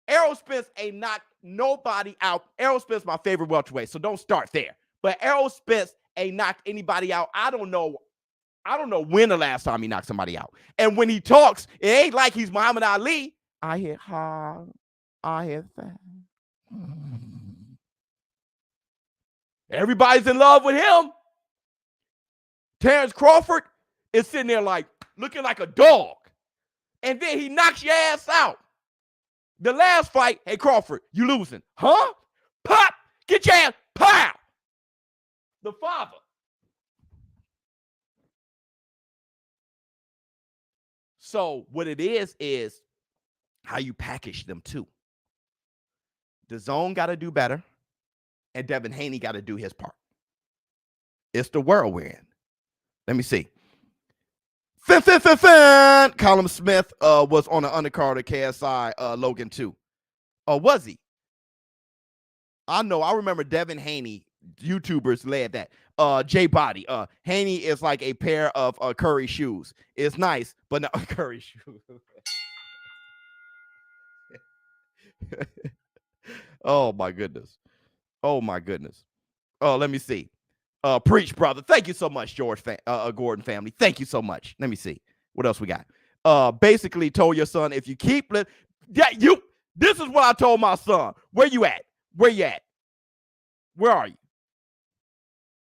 Errol Spence ain't knocked nobody out. Errol Spence my favorite welterweight, so don't start there. But Errol Spence ain't knocked anybody out. I don't know when the last time he knocked somebody out. And when he talks, it ain't like he's Muhammad Ali. I hit hard. I hit fast. Everybody's in love with him. Terrence Crawford is sitting there like, looking like a dog. And then he knocks your ass out. The last fight, hey, Crawford, you losing. Huh? Pop! Get your ass. Pow! The father. So what it is how you package them too. The zone got to do better, and Devin Haney got to do his part. It's the world we're in. Let me see. Colin Smith was on the undercard of KSI Logan 2. Was he? I know. I remember Devin Haney. YouTubers led that. J Body. Haney is like a pair of Curry shoes. It's nice, but not Curry shoes. Oh my goodness. Oh my goodness. Oh, let me see. Preach, brother. Thank you so much, Gordon family. Thank you so much. Let me see. What else we got? Basically told your son, if you keep this is what I told my son. Where you at? Where you at? Where are you?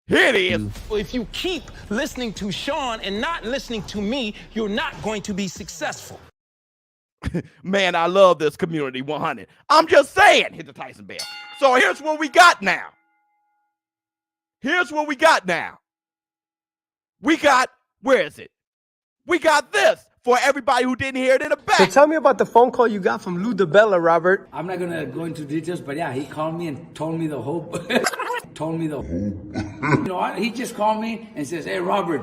Here it is. If you keep listening to Sean and not listening to me, you're not going to be successful. Man, I love this community 100. I'm just saying, hit the Tyson bell. So here's what we got now. Here's what we got now. We got, where is it? We got this for everybody who didn't hear it in the back. So tell me about the phone call you got from Lou DiBella, Robert. I'm not going to go into details, but yeah, he called me and told me the whole... You know, he just called me and says, hey, Robert,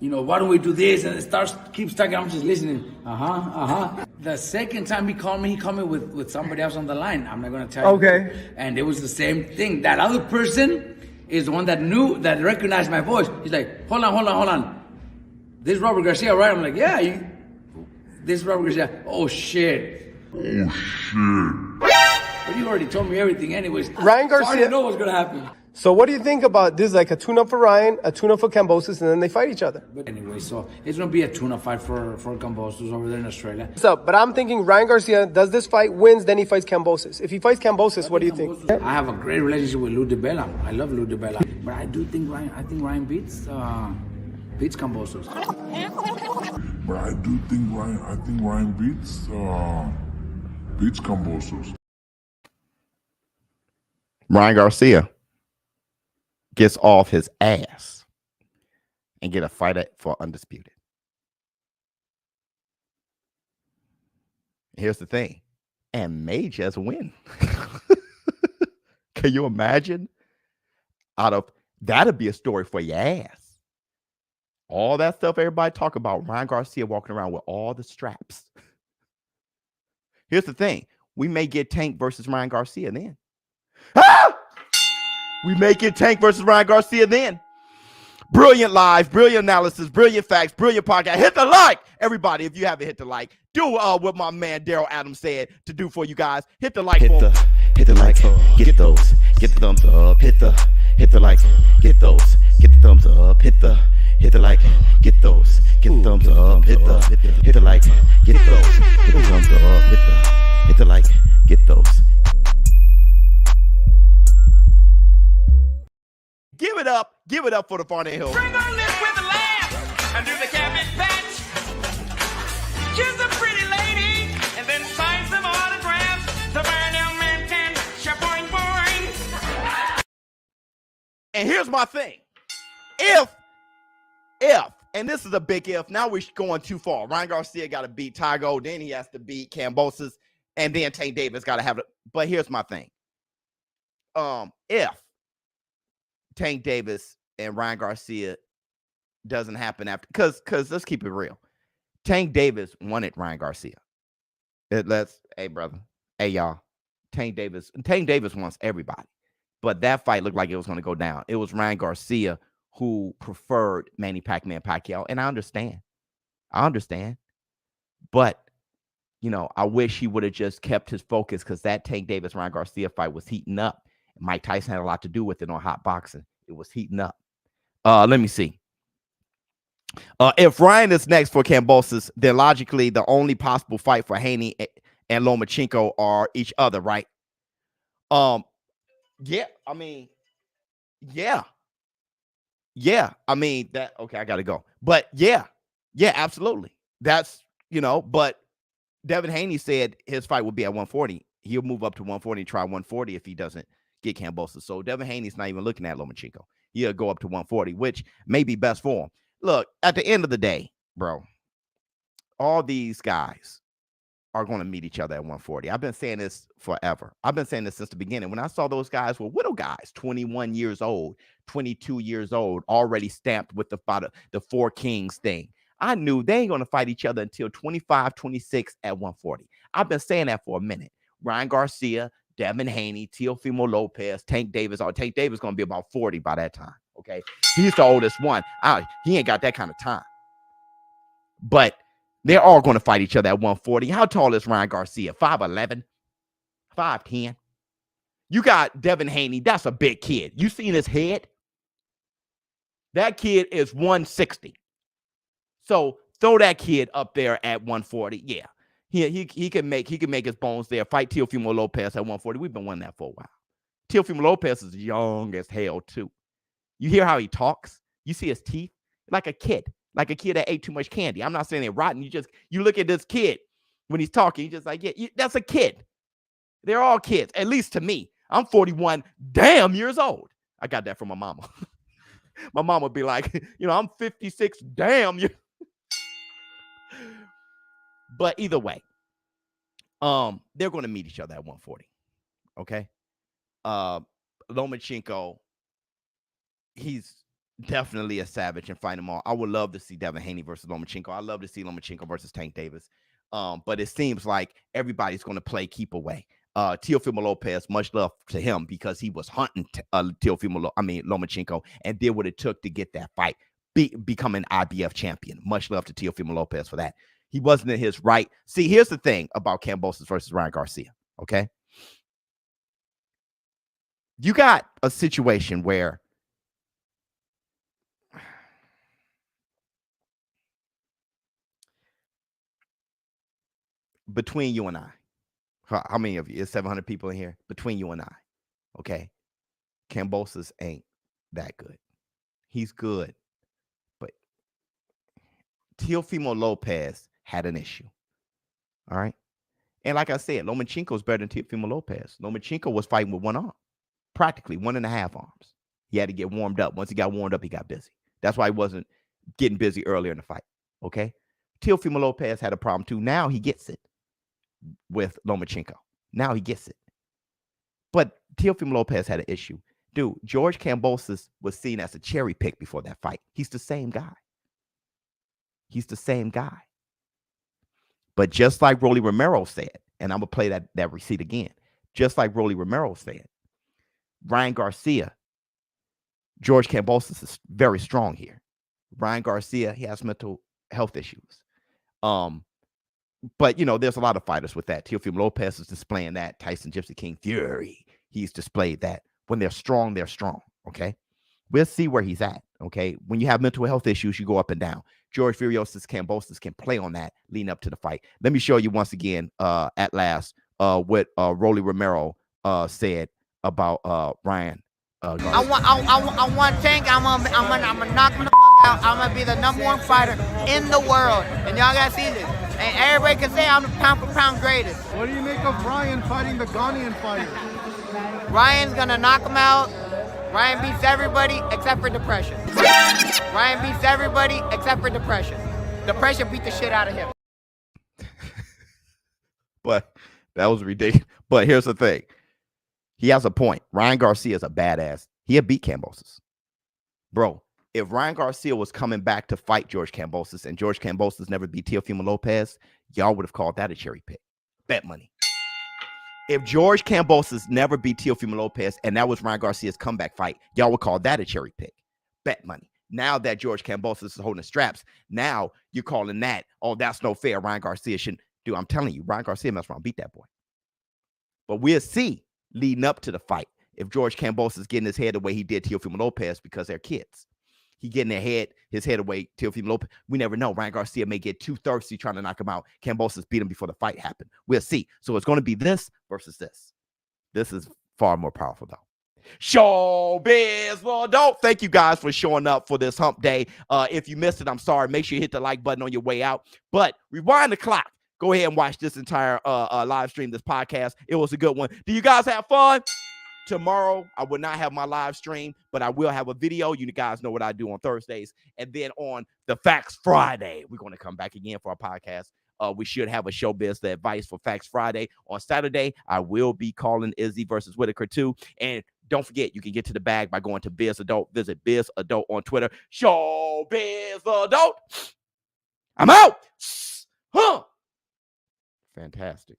you know, why don't we do this? And it keeps talking. I'm just listening. The second time he called me with somebody else on the line. I'm not going to tell you. Okay. And it was the same thing. That other person is the one that recognized my voice. He's like, hold on. This is Robert Garcia, right? I'm like, yeah. This is Robert Garcia. Oh, shit. But you already told me everything anyways. Ryan Garcia. I already know what's going to happen. So what do you think about this? Like a tune-up for Ryan, a tune-up for Kambosos, and then they fight each other. But anyway, so it's going to be a tune-up fight for Kambosos over there in Australia. What's up? But I'm thinking Ryan Garcia does this fight, wins, then he fights Kambosos. If he fights Kambosos, what do you think? I have a great relationship with Lou DiBella. I love Lou DiBella. But I think Ryan beats Kambosos. But I think Ryan beats Kambosos. Ryan Garcia gets off his ass and get a fight for undisputed. Here's the thing, and may just win. Can you imagine? Out of that'd be a story for your ass. All that stuff everybody talk about, Ryan Garcia walking around with all the straps. Here's the thing, we may get Tank versus Ryan Garcia then. Ah! We may get Tank versus Ryan Garcia then. Brilliant live, brilliant analysis, brilliant facts, brilliant podcast. Hit the like. Everybody, if you haven't hit the like, do what my man Daryl Adams said to do for you guys. Hit the like. Hit the like. Get those. Get the thumbs up. Hit the like. Get those. Get the thumbs up. Hit the like. Get those. Get the thumbs up. Hit the like. Get those. Hit the thumbs up. Hit the like. Get those. Give it up for the Farnell Hill. Bring on this with a laugh and do the cabbage patch. Kiss a pretty lady and then sign some autographs. The Farnell man can boing boing. And here's my thing. If, and this is a big if, now we're going too far. Ryan Garcia got to beat Tygo, then he has to beat Kambosos, and then Tank Davis got to have it. But here's my thing. If Tank Davis and Ryan Garcia doesn't happen after, because let's keep it real. Tank Davis wanted Ryan Garcia. Hey brother, hey y'all. Tank Davis wants everybody. But that fight looked like it was going to go down. It was Ryan Garcia who preferred Manny Pacquiao, and I understand. But, I wish he would have just kept his focus, because that Tank Davis-Ryan Garcia fight was heating up. Mike Tyson had a lot to do with it on Hot Boxing. It was heating up. Let me see. If Ryan is next for Kambosos, then logically the only possible fight for Haney and Lomachenko are each other, right? Yeah, I mean, yeah. I mean, that, okay, I gotta go. But yeah, absolutely. That's, but Devin Haney said his fight will be at 140. He'll move up to 140 and try 140 if he doesn't get Kambosos. So Devin Haney's not even looking at Lomachenko. He'll go up to 140, which may be best for him. Look, at the end of the day, bro, all these guys are going to meet each other at 140. I've been saying this forever. I've been saying this since the beginning. When I saw those guys were little guys, 21 years old, 22 years old, already stamped with the Four Kings thing, I knew they ain't going to fight each other until 25, 26 at 140. I've been saying that for a minute. Ryan Garcia, Devin Haney, Teofimo Lopez, Tank Davis. Tank Davis going to be about 40 by that time, okay? He's the oldest one. He ain't got that kind of time. But they're all going to fight each other at 140. How tall is Ryan Garcia? 5'11", 5'10". You got Devin Haney. That's a big kid. You seen his head? That kid is 160. So throw that kid up there at 140. Yeah. He can make his bones there. Fight Teofimo Lopez at 140. We've been wanting that for a while. Teofimo Lopez is young as hell too. You hear how he talks? You see his teeth? Like a kid that ate too much candy. I'm not saying they're rotten. You look at this kid when he's talking, you're just like, yeah, that's a kid. They're all kids, at least to me. I'm 41 damn years old. I got that from my mama. My mama would be like, I'm 56 damn years. But either way, they're going to meet each other at 140. Okay. Lomachenko, he's definitely a savage and fight them all. I would love to see Devin Haney versus Lomachenko. I love to see Lomachenko versus Tank Davis. But it seems like everybody's going to play keep away. Teofimo Lopez, much love to him because he was hunting Lomachenko and did what it took to get that fight, become an IBF champion. Much love to Teofimo Lopez for that. He wasn't in his right. See, here's the thing about Kambosos versus Ryan Garcia, okay? you got a situation where between you and I, how many of you? It's 700 people in here. Between you and I, okay? Kambosos ain't that good. He's good, but Teofimo Lopez had an issue. All right. And like I said, Lomachenko's better than Teofimo Lopez. Lomachenko was fighting with one arm, practically 1.5 arms. He had to get warmed up. Once he got warmed up, he got busy. That's why he wasn't getting busy earlier in the fight. Okay. Teofimo Lopez had a problem too. Now he gets it with Lomachenko. Now he gets it. But Teofimo Lopez had an issue. Dude, George Kambosos was seen as a cherry pick before that fight. He's the same guy. He's the same guy. But just like Rolly Romero said, and I'm going to play that receipt again, just like Rolly Romero said, Ryan Garcia, George Kambosos is very strong here. Ryan Garcia, he has mental health issues. But, you know, there's a lot of fighters with that. Teofimo Lopez is displaying that. Tyson Gypsy King Fury, he's displayed that. When they're strong, okay? We'll see where he's at, okay? When you have mental health issues, you go up and down. George Furiosa's Kambosos can play on that leading up to the fight. Let me show you once again, at last, what Rolly Romero said about Ryan. I want Tank. I'm gonna knock him the fuck out. I'm gonna be the #1 fighter in the world, and y'all gotta see this. And everybody can say I'm the pound for pound greatest. What do you make of Ryan fighting the Ghanaian fighter? Ryan's gonna knock him out. Ryan beats everybody except for depression. Ryan beats everybody except for depression. Depression beat the shit out of him. But that was ridiculous. But here's the thing. He has a point. Ryan Garcia is a badass. He'll beat Kambosos. Bro, if Ryan Garcia was coming back to fight George Kambosos and George Kambosos never beat Teofimo Lopez, y'all would have called that a cherry pick. Bet money. If George Kambosos never beat Teofimo Lopez and that was Ryan Garcia's comeback fight, y'all would call that a cherry pick. Bet money. Now that George Kambosos is holding the straps, now you're calling that, oh, that's no fair. Ryan Garcia shouldn't. Dude, I'm telling you, Ryan Garcia messed around, beat that boy. But we'll see leading up to the fight if George Kambosos is getting his head the way he did Teofimo Lopez because they're kids. He getting his head away, Teofimo Lopez. We never know. Ryan Garcia may get too thirsty trying to knock him out. Kambosos beat him before the fight happened. We'll see. So it's going to be this versus this. This is far more powerful, though. ShowBizz, well, don't. Thank you guys for showing up for this hump day. If you missed it, I'm sorry. Make sure you hit the like button on your way out. But rewind the clock. Go ahead and watch this entire live stream, this podcast. It was a good one. Do you guys have fun? Tomorrow, I will not have my live stream, but I will have a video. You guys know what I do on Thursdays. And then on the Facts Friday, we're going to come back again for our podcast. We should have a ShowBizz, the advice for Facts Friday. On Saturday, I will be calling Izzy versus Whitaker too. And don't forget, you can get to the bag by going to Bizz Adult. Visit Bizz Adult on Twitter. ShowBizz Adult. I'm out. Huh. Fantastic.